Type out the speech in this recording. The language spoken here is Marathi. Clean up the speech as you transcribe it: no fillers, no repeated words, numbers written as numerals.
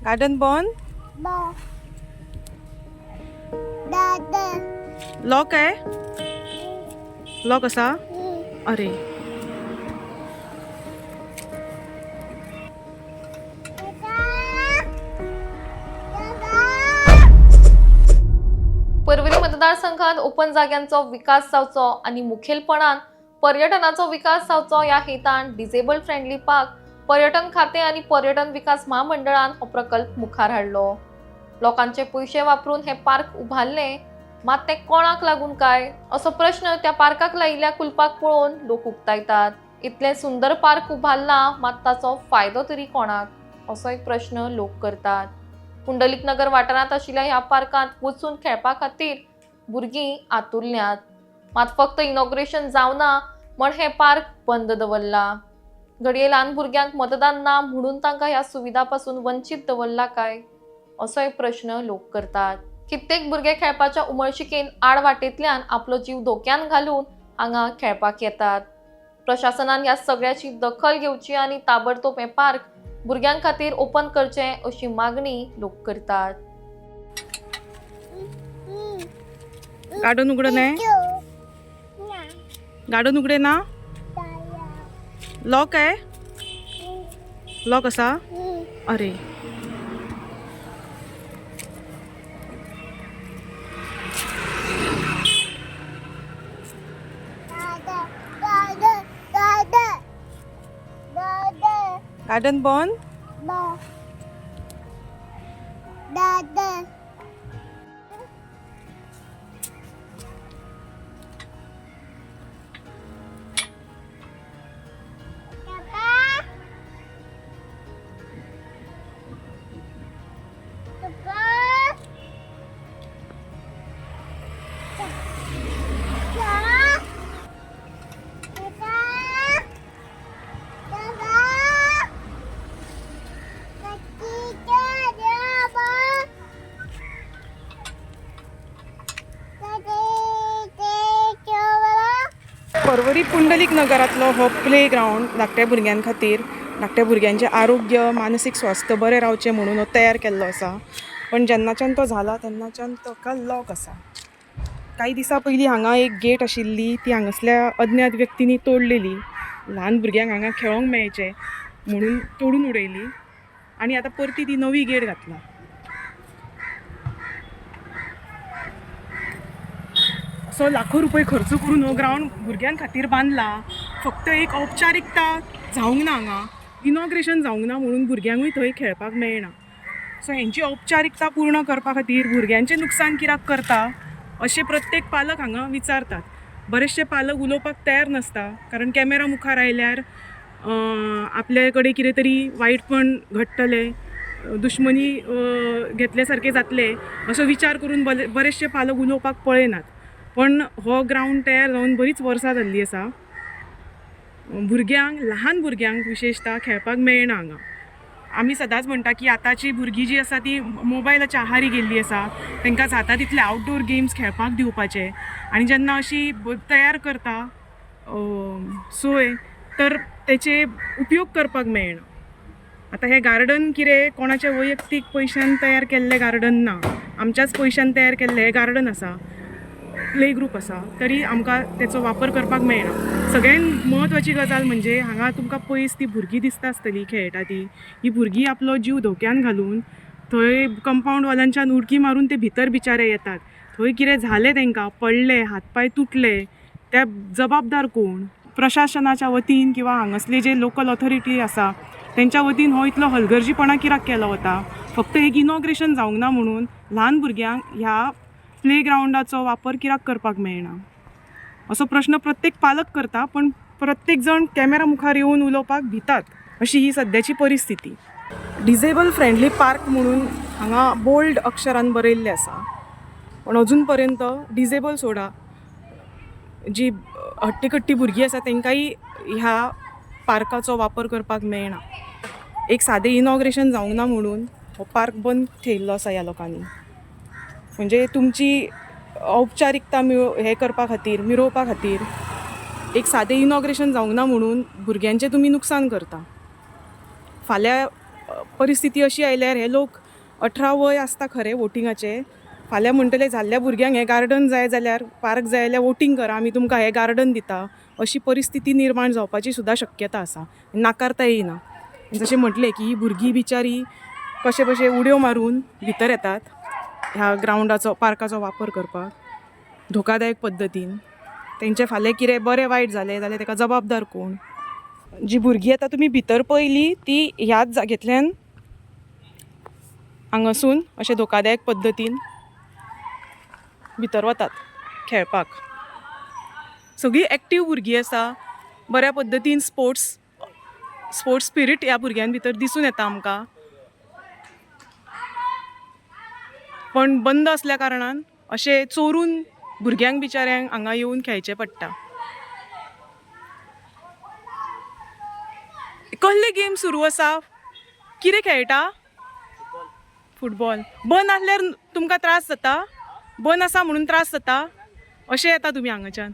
गार्डन बंद. लॉक आहे. लॉक असा. अरे परवरी मतदारसंघात ओपन जाग्यांचो विकास जावचो आणि मुखेलपणान पर्यटनाचो विकास जावचो या हेतान डिसेबल फ्रेंडली पार्क पर्यटन खाते आणि पर्यटन विकास महामंडळान हो प्रकल्प मुखार हाडलो. लोकांचे पैसे वापरून हे पार्क उभारले, मात ते कोणाक लागून काय असो प्रश्न त्या पार्काक लायिल्ल्या कुलपाक पळोवन लोक उक्तायतात. इतले सुंदर पार्क उभारला, मात ताचो फायदो तरी कोणाक असो एक प्रश्न लोक करतात. पुंडलिक नगर वाठारांत आशिल्ल्या ह्या पार्कांत वचून खेळपा खातीर भुरगीं आतुरल्यात, मात फक्त इनॉग्रेशन जावना म्हण हे पार्क बंद दवरला. घडये ल्हान भुरग्यांक मतदान ना म्हणून तांकां ह्या सुविधा पासून वंचित दवरला काय असो एक प्रश्न लोक करतात. कित्येक भुरगे खेळपाच्या उमळशिकेन आड वाटेंतल्यान आपलो जीव धोक्यान घालून हांगा खेळपाक येतात. प्रशासनान ह्या सगळ्याची दखल घेवची आणि ताबडतोब हे पार्क भुरग्यां खातीर ओपन करचे अशी मागणी लोक करतात. गार्डन उघडं नाही. गार्डन उघडे ना. लॉक आहे. लॉक असा. अरे गार्डन बंद. परवरी पुंडलिक नगरांतलो हो प्ले ग्राउंड धाकट्या भुरग्यां खातीर, धाकट्या भुरग्यांचें आरोग्य मानसीक स्वास्थ्य बरें रावचें म्हणून हो तयार केल्लो आसा. पण जेन्नाच्यान तो जाला तेन्नाच्यान ताका लॉक आसा. काही दिसां पयलीं हांगा एक गेट आशिल्ली, ती हांगासल्या अज्ञात व्यक्तींनी तोडलेली. ल्हान भुरग्यांक हांगा खेळोंक मेळचें म्हणून तोडून उडयली आनी आतां परती ती नवी गेट घातला. सो लाखो रुपये खर्च करून हो ग्राउंड भुरग्यां खातीर बांदला. फक्त एक औपचारिकता जावंक ना, हांगा इनॉग्रेशन जावंक ना म्हणून भुरग्यांकूय थंय खेळपाक मेळना. सो हेंची औपचारिकता पूर्ण करपा खातीर भुरग्यांचें नुकसान कित्याक करता अशें प्रत्येक पालक हांगा विचारतात. बरेचशे पालक उलोवपाक तयार नासता, कारण कॅमेरा मुखार आयल्यार आपले कडेन कितें तरी वायटपण घडटलें, दुश्मनी घेतले सारके जातले असो विचार करून बरेचशे पालक उलोवपाक पळयनात. पण हो ग्राउंड तयार जावन बरीच वर्सां जाल्ली आसा. भुरग्यांक, ल्हान भुरग्यांक विशेशतः खेळपाक मेळना हांगा. आमी सदांच म्हणटा की आतांची भुरगीं जी आसा ती मोबायलाच्या आहारी गेल्ली आसा. तांकां जाता तितले आवटडोर गेम्स खेळपाक दिवपाचे, आनी जेन्ना अशी तयार करता सोय तर तेचे उपयोग करपाक मेळना. आतां हें गार्डन कितें कोणाच्या वैयक्तीक पयशान तयार केल्लें गार्डन ना, आमच्याच पयशान तयार केल्लें हें गार्डन आसा, प्ले ग्रूप आसा, तरी आमकां तेचो वापर करपाक मेळना. सगळ्यांत म्हत्वाची गजाल म्हणजे हांगा तुमकां पयस ती भुरगीं दिसता आसतली खेळटा ती, ही भुरगीं आपलो जीव धोक्यान घालून थंय कंपाऊंड वॉलांच्यान उडकी मारून ते भितर बिचारे येतात. थंय कितें जालें तांकां, पडले, हातपाय तुटले, त्या जबाबदार कोण? प्रशासनाच्या वतीन किंवा हांगासले जे लोकल ऑथॉरिटी आसा तेंच्या वतीन हो इतलो हलगर्जीपणा कित्याक केलो वता? फक्त एक इनॉग्रेशन जावंक ना म्हणून ल्हान भुरग्यांक ह्या प्ले ग्राउंडाचो वापर कित्याक करपाक मेळना असो प्रश्न प्रत्येक पालक करता. पण प्रत्येक जण कॅमेरा मुखार येवन उलोवपाक भितात, अशी ही सद्याची परिस्थिती. डिसेबल फ्रेंडली पार्क म्हणून हांगा बोल्ड अक्षरान बरयल्लें आसा, पण अजून पर्यंत डिसेबल सोडा, जी हट्टीकट्टी भुरगीं आसा तांकांय ह्या पार्काचो वापर करपाक मेळना. एक सादें इनॉग्रेशन जावंक ना म्हणून हो पार्क बंद थेयल्लो आसा ह्या लोकांनी. म्हणजे तुमची औपचारिकता हे करपा खातीर, मिरोवपा खातीर एक सादें इनॉग्रेशन जावंक ना म्हणून भुरग्यांचें तुमी नुकसान करता. फाल्यां परिस्थिती अशी आयल्यार हे लोक 18 वय आसता खरें वोटिंगाचे, फाल्यां म्हणटले जाल्ल्या भुरग्यांक हें गार्डन जाय जाल्यार पार्क जाय जाल्यार वोटींग करा, आमी तुमकां हें गार्डन दिता, अशी परिस्थिती निर्माण जावपाची सुद्दां शक्यता आसा, नाकारता येयना. जशें म्हटलें की ही भुरगीं बिचारी कशे कशे उडयो मारून भितर येतात ह्या ग्रावंडाचो पार्काचो वापर करपाक धोकादायक पद्दतीन. तेंचे फाल्यां कितें बरें वायट जालें जाल्यार ताका जबाबदार कोण? जी भुरगीं आतां तुमी भितर पळयली ती ह्याच जागेंतल्यान हांगासून अशे धोकादायक पद्दतीन भितर वतात खेळपाक. सगळीं एक्टीव भुरगीं आसा, बऱ्या पद्दतीन स्पोर्ट्स स्पिरीट ह्या भुरग्यां भितर दिसून येता आमकां. पण बंद असल्या कारणान अशे चोरून भुरग्यांक बिचाऱ्यांक हांगा येवन खेळचें पडटा. कसले गेम सुरू आसा? कितें खेळटा? फुटबॉल. बंद आसल्यार तुमकां त्रास जाता? बंद आसा म्हणून त्रास जाता? अशें येता तुमी हांगाच्यान?